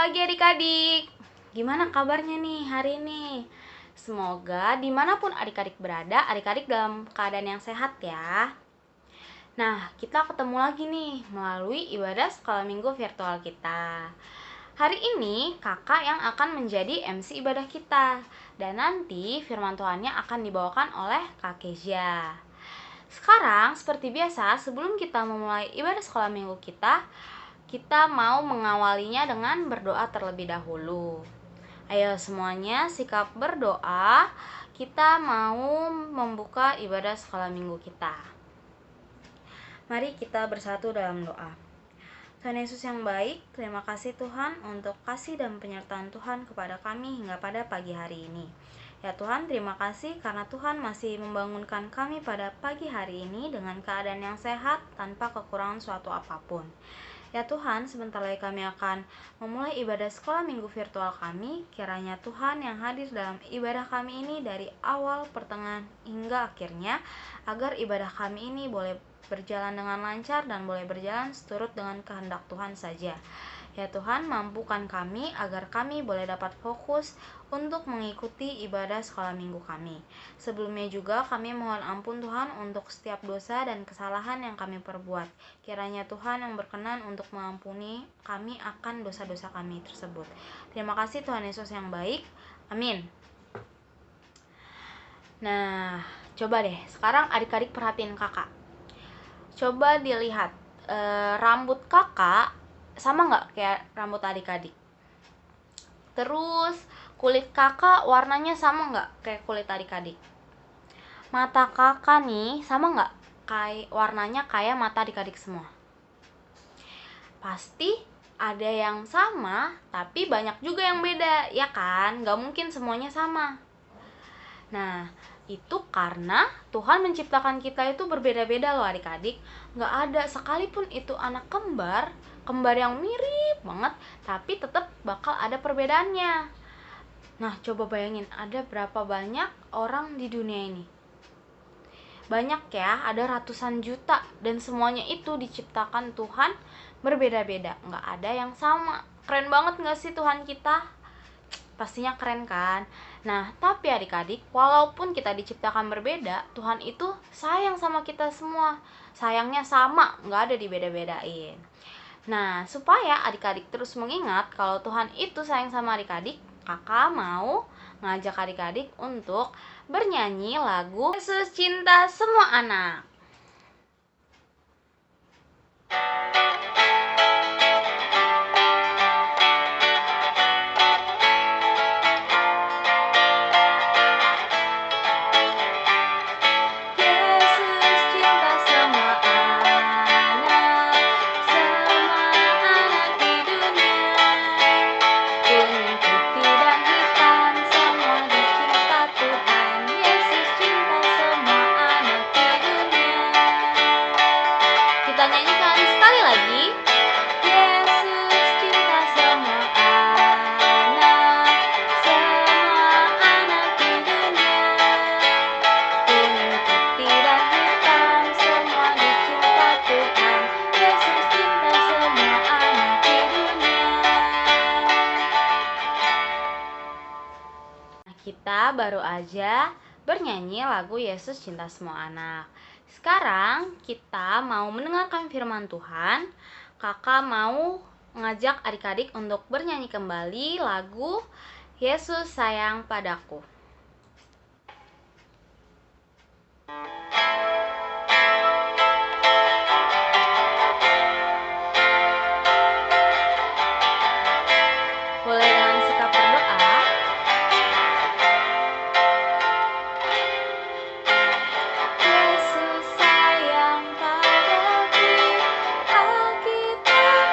Pagi adik-adik, gimana kabarnya nih hari ini? Semoga dimanapun adik-adik berada, adik-adik dalam keadaan yang sehat ya. Nah, kita ketemu lagi nih melalui ibadah sekolah minggu virtual kita. Hari ini kakak yang akan menjadi MC ibadah kita. Dan nanti firman Tuhannya akan dibawakan oleh Kak Kezia. Sekarang seperti biasa, sebelum kita memulai ibadah sekolah minggu kita mau mengawalinya dengan berdoa terlebih dahulu. Ayo semuanya sikap berdoa. Kita mau membuka ibadah sekolah minggu kita. Mari kita bersatu dalam doa. Tuhan Yesus yang baik, terima kasih Tuhan untuk kasih dan penyertaan Tuhan kepada kami hingga pada pagi hari ini. Ya Tuhan, terima kasih karena Tuhan masih membangunkan kami pada pagi hari ini dengan keadaan yang sehat tanpa kekurangan suatu apapun. Ya Tuhan, sebentar lagi kami akan memulai ibadah sekolah minggu virtual kami. Kiranya Tuhan yang hadir dalam ibadah kami ini dari awal, pertengahan, hingga akhirnya, agar ibadah kami ini boleh berjalan dengan lancar dan boleh berjalan seturut dengan kehendak Tuhan saja. Ya Tuhan, mampukan kami agar kami boleh dapat fokus untuk mengikuti ibadah sekolah minggu kami. Sebelumnya juga kami mohon ampun Tuhan untuk setiap dosa dan kesalahan yang kami perbuat. Kiranya Tuhan yang berkenan untuk mengampuni kami akan dosa-dosa kami tersebut. Terima kasih Tuhan Yesus yang baik. Amin. Nah, coba deh sekarang adik-adik perhatiin kakak. Coba dilihat rambut kakak sama nggak kayak rambut adik-adik? Terus kulit kakak warnanya sama nggak kayak kulit adik-adik? Mata kakak nih sama nggak kayak warnanya kayak mata adik-adik semua? Pasti ada yang sama, tapi banyak juga yang beda, ya kan? Nggak mungkin semuanya sama. Nah, itu karena Tuhan menciptakan kita itu berbeda-beda loh adik-adik. Nggak ada sekalipun itu anak kembar yang mirip banget, tapi tetap bakal ada perbedaannya. Nah, coba bayangin ada berapa banyak orang di dunia ini. Banyak ya, ada ratusan juta, dan semuanya itu diciptakan Tuhan berbeda-beda, nggak ada yang sama. Keren banget nggak sih Tuhan kita? Pastinya keren kan? Nah, tapi adik-adik, walaupun kita diciptakan berbeda, Tuhan itu sayang sama kita semua. Sayangnya sama, nggak ada dibeda-bedain. Nah, supaya adik-adik terus mengingat kalau Tuhan itu sayang sama adik-adik, kakak mau ngajak adik-adik untuk bernyanyi lagu Yesus Cinta Semua Anak. Kita baru aja bernyanyi lagu Yesus Cinta Semua Anak. Sekarang kita mau mendengarkan firman Tuhan. Kakak mau ngajak adik-adik untuk bernyanyi kembali lagu Yesus Sayang Padaku. Boleh dengan sikap berdoa. Yesus sayang padaku, Alkitab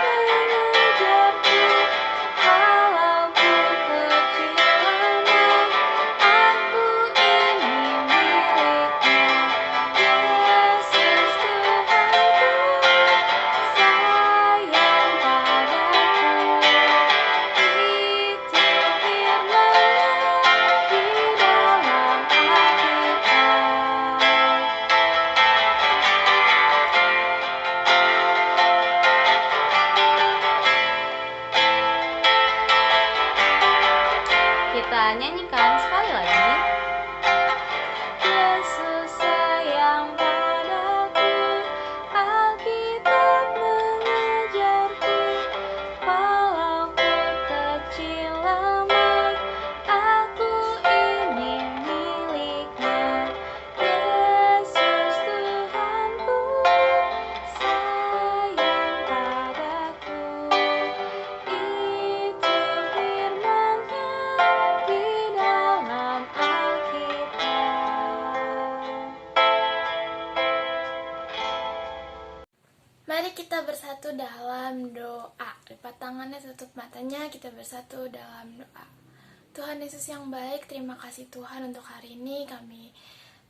mengajarku, walaupun kecil lama, aku ini miliknya. Kita nyanyikan sekali lagi. Yesus sayang padaku, Alkitab mengajarku, walau ku kecil lemah, aku ini miliknya. Yesus Tuhanku, sayang padaku. Itu firman-Nya di dalam Alkitab. Mari kita bersatu dalam doa. Lipat tangannya, tutup matanya, kita bersatu dalam doa. Tuhan Yesus yang baik, terima kasih Tuhan untuk hari ini. Kami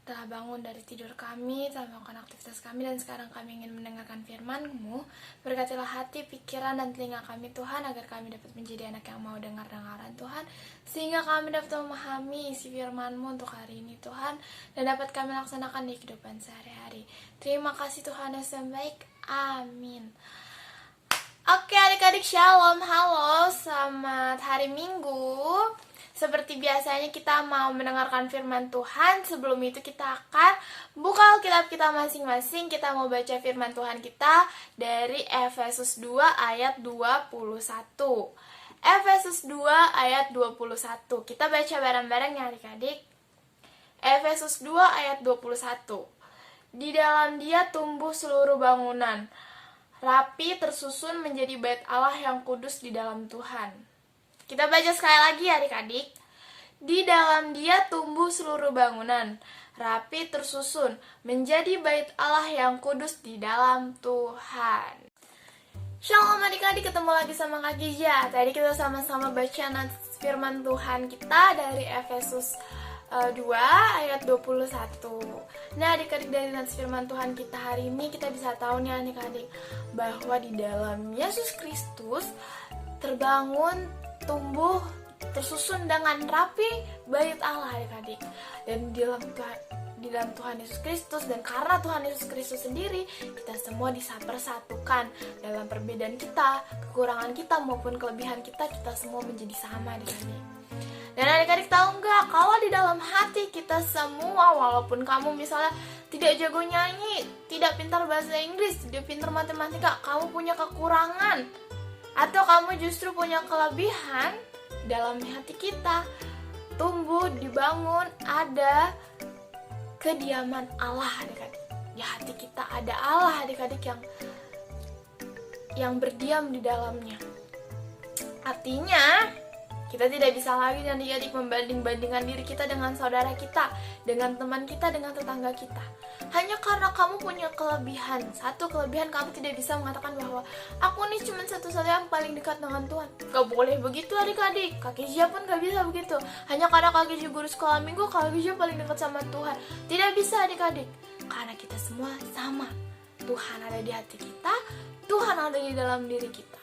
telah bangun dari tidur kami, telah melakukan aktivitas kami, dan sekarang kami ingin mendengarkan firman-Mu. Berkatilah hati, pikiran, dan telinga kami Tuhan, agar kami dapat menjadi anak yang mau dengar-dengaran Tuhan, sehingga kami dapat memahami isi firman-Mu untuk hari ini Tuhan, dan dapat kami laksanakan di kehidupan sehari-hari. Terima kasih Tuhan Yesus yang baik. Amin. Oke adik-adik, shalom, halo, selamat hari Minggu. Seperti biasanya kita mau mendengarkan firman Tuhan. Sebelum itu kita akan buka Alkitab kita masing-masing. Kita mau baca firman Tuhan kita dari Efesus 2 ayat 21. Efesus 2 ayat 21. Kita baca bareng-bareng ya adik-adik. Efesus 2 ayat 21. Di dalam Dia tumbuh seluruh bangunan, rapi tersusun menjadi bait Allah yang kudus di dalam Tuhan. Kita baca sekali lagi adik-adik. Di dalam Dia tumbuh seluruh bangunan, rapi tersusun menjadi bait Allah yang kudus di dalam Tuhan. Shalom adik-adik, ketemu lagi sama Kak Gija. Tadi kita sama-sama baca firman Tuhan kita dari Efesus 2 ayat 21. Nah adik-adik, dari firman Tuhan kita hari ini kita bisa tahu nih adik-adik, bahwa di dalam Yesus Kristus terbangun, tumbuh, tersusun dengan rapi bait Allah adik-adik. Dan di dalam Tuhan Yesus Kristus, dan karena Tuhan Yesus Kristus sendiri, kita semua dipersatukan dalam perbedaan kita, kekurangan kita maupun kelebihan kita, kita semua menjadi sama adik-adik. Dan adik-adik tahu nggak, kalau di dalam hati kita semua, walaupun kamu misalnya tidak jago nyanyi, tidak pintar bahasa Inggris, tidak pintar matematika, kamu punya kekurangan, atau kamu justru punya kelebihan, dalam hati kita tumbuh, dibangun, ada kediaman Allah adik-adik. Di hati kita ada Allah adik-adik yang berdiam di dalamnya. Artinya kita tidak bisa lagi adik-adik membanding-bandingkan diri kita dengan saudara kita, dengan teman kita, dengan tetangga kita. Hanya karena kamu punya kelebihan, satu kelebihan, kamu tidak bisa mengatakan bahwa aku nih cuma satu-satunya yang paling dekat dengan Tuhan. Gak boleh begitu adik-adik. Kak Gija pun gak bisa begitu. Hanya karena Kak Gija guru sekolah minggu, Kak Gija paling dekat sama Tuhan. Tidak bisa adik-adik. Karena kita semua sama. Tuhan ada di hati kita, Tuhan ada di dalam diri kita.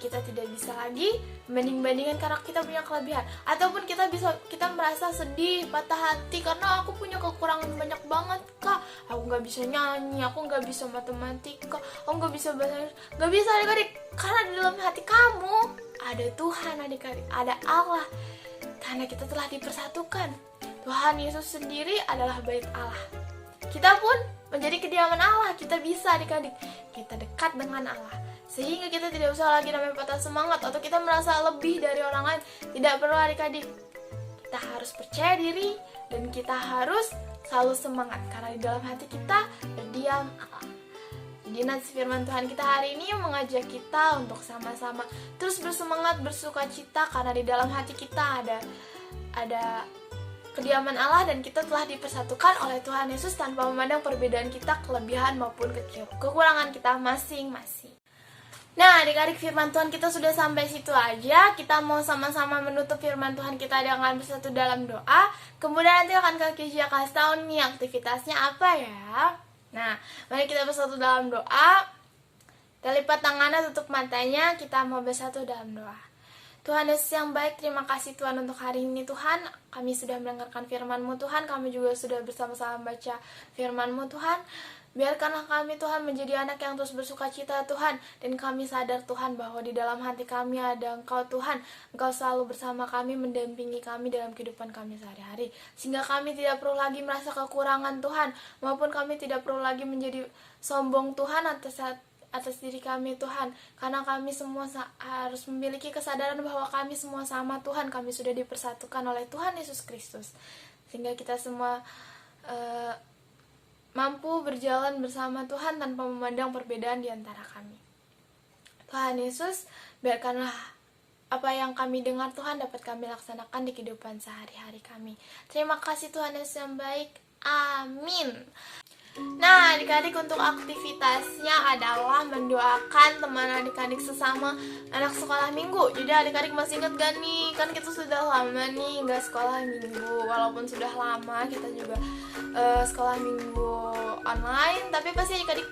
Kita tidak bisa lagi membanding-bandingkan karena kita punya kelebihan, ataupun kita merasa sedih, patah hati karena aku punya kekurangan banyak banget Kak. Aku nggak bisa nyanyi, aku nggak bisa matematika, aku nggak bisa bahasa Inggris. Nggak bisa adik-adik, karena di dalam hati kamu ada Tuhan adik-adik, ada Allah. Karena kita telah dipersatukan. Tuhan Yesus sendiri adalah bait Allah. Kita pun menjadi kediaman Allah. Kita bisa adik-adik, kita dekat dengan Allah, sehingga kita tidak usah lagi namanya patah semangat atau kita merasa lebih dari orang lain. Tidak perlu adik-adik. Kita harus percaya diri dan kita harus selalu semangat, karena di dalam hati kita berdiam Allah. Jadi nanti firman Tuhan kita hari ini mengajak kita untuk sama-sama terus bersemangat, bersuka cita, karena di dalam hati kita ada kediaman Allah, dan kita telah dipersatukan oleh Tuhan Yesus tanpa memandang perbedaan kita, kelebihan maupun kekurangan kita masing-masing. Nah adik-adik, firman Tuhan kita sudah sampai situ aja. Kita mau sama-sama menutup firman Tuhan kita dengan bersatu dalam doa. Kemudian nanti akan Kak Gija kasih tahu nih aktivitasnya apa ya. Nah mari kita bersatu dalam doa. Kita lipat tangannya, tutup matanya, kita mau bersatu dalam doa. Tuhan Yesus yang baik, terima kasih Tuhan untuk hari ini Tuhan. Kami sudah mendengarkan firman-Mu Tuhan, kami juga sudah bersama-sama baca firman-Mu Tuhan. Biarkanlah kami Tuhan menjadi anak yang terus bersuka cita Tuhan. Dan kami sadar Tuhan bahwa di dalam hati kami ada Engkau Tuhan. Engkau selalu bersama kami, mendampingi kami dalam kehidupan kami sehari-hari. Sehingga kami tidak perlu lagi merasa kekurangan Tuhan, maupun kami tidak perlu lagi menjadi sombong Tuhan atas diri kami Tuhan. Karena kami semua harus memiliki kesadaran bahwa kami semua sama Tuhan. Kami sudah dipersatukan oleh Tuhan Yesus Kristus. Sehingga kita semua mampu berjalan bersama Tuhan tanpa memandang perbedaan di antara kami. Tuhan Yesus, biarkanlah apa yang kami dengar Tuhan dapat kami laksanakan di kehidupan sehari-hari kami. Terima kasih Tuhan Yesus yang baik. Amin. Nah, adik-adik, untuk aktivitasnya adalah mendoakan teman adik-adik sesama anak sekolah minggu. Jadi adik-adik masih ingat gak nih? Kan kita sudah lama nih gak sekolah minggu. Walaupun sudah lama kita juga sekolah minggu online, tapi pasti adik-adik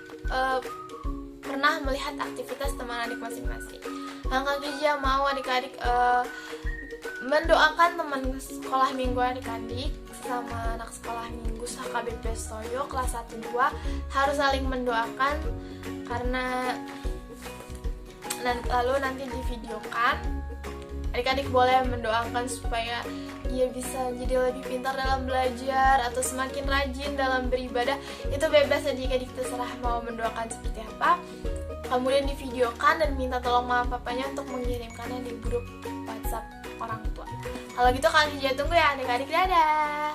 pernah melihat aktivitas teman adik masing-masing. Kakak Gija mau adik-adik mendoakan teman sekolah minggu adik-adik sama anak sekolah minggu HKBP Stoyo kelas 1-2 harus saling mendoakan, karena lalu nanti divideokan. Adik-adik boleh mendoakan supaya dia bisa jadi lebih pintar dalam belajar atau semakin rajin dalam beribadah. Itu bebas, adik-adik terserah mau mendoakan seperti apa. Kemudian divideokan dan minta tolong mama papanya untuk mengirimkannya di grup WhatsApp orang tua. Kalau gitu kalian juga tunggu ya adik-adik. Dadah.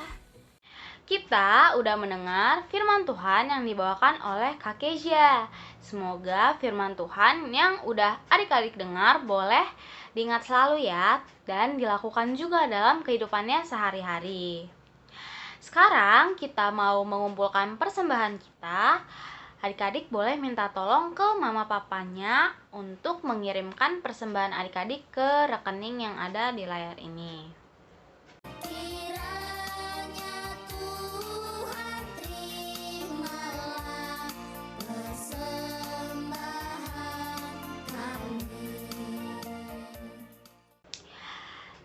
Kita udah mendengar firman Tuhan yang dibawakan oleh Kak Kezia. Semoga firman Tuhan yang udah adik-adik dengar boleh diingat selalu ya, dan dilakukan juga dalam kehidupannya sehari-hari. Sekarang kita mau mengumpulkan persembahan kita. Adik-adik boleh minta tolong ke mama papanya untuk mengirimkan persembahan adik-adik ke rekening yang ada di layar ini. Kiranya Tuhan terimalah persembahan kami.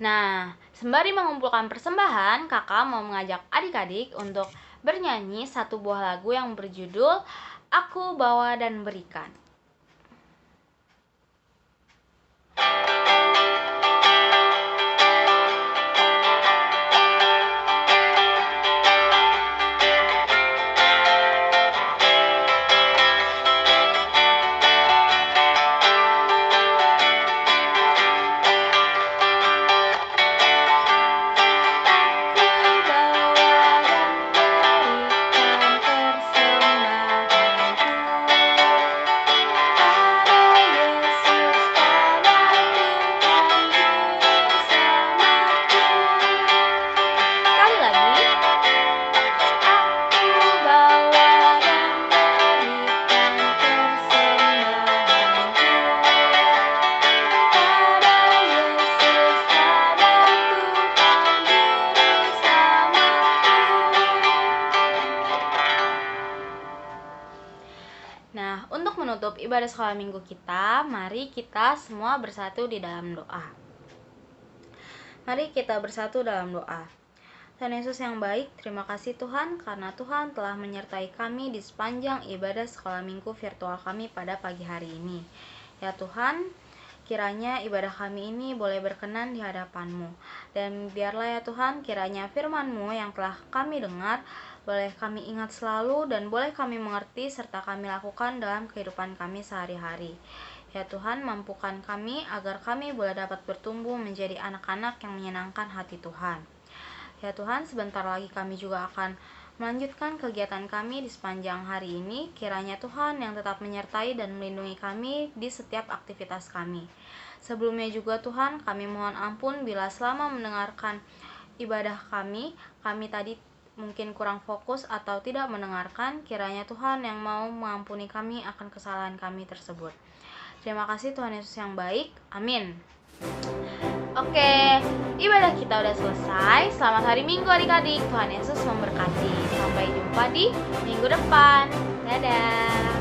Nah, sembari mengumpulkan persembahan, kakak mau mengajak adik-adik untuk bernyanyi satu buah lagu yang berjudul Aku Bawa dan Berikan. Nah, untuk menutup ibadah sekolah minggu kita, mari kita semua bersatu di dalam doa. Mari kita bersatu dalam doa. Tuhan Yesus yang baik, terima kasih Tuhan karena Tuhan telah menyertai kami di sepanjang ibadah sekolah minggu virtual kami pada pagi hari ini. Ya Tuhan, kiranya ibadah kami ini boleh berkenan di hadapan-Mu. Dan biarlah ya Tuhan, kiranya firman-Mu yang telah kami dengar boleh kami ingat selalu dan boleh kami mengerti serta kami lakukan dalam kehidupan kami sehari-hari. Ya Tuhan, mampukan kami agar kami boleh dapat bertumbuh menjadi anak-anak yang menyenangkan hati Tuhan. Ya Tuhan, sebentar lagi kami juga akan melanjutkan kegiatan kami di sepanjang hari ini. Kiranya Tuhan yang tetap menyertai dan melindungi kami di setiap aktivitas kami. Sebelumnya juga Tuhan, kami mohon ampun bila selama mendengarkan ibadah kami tadi mungkin kurang fokus atau tidak mendengarkan. Kiranya Tuhan yang mau mengampuni kami akan kesalahan kami tersebut. Terima kasih Tuhan Yesus yang baik. Amin. Oke, ibadah kita udah selesai. Selamat hari Minggu adik-adik. Tuhan Yesus memberkati. Sampai jumpa di minggu depan. Dadah.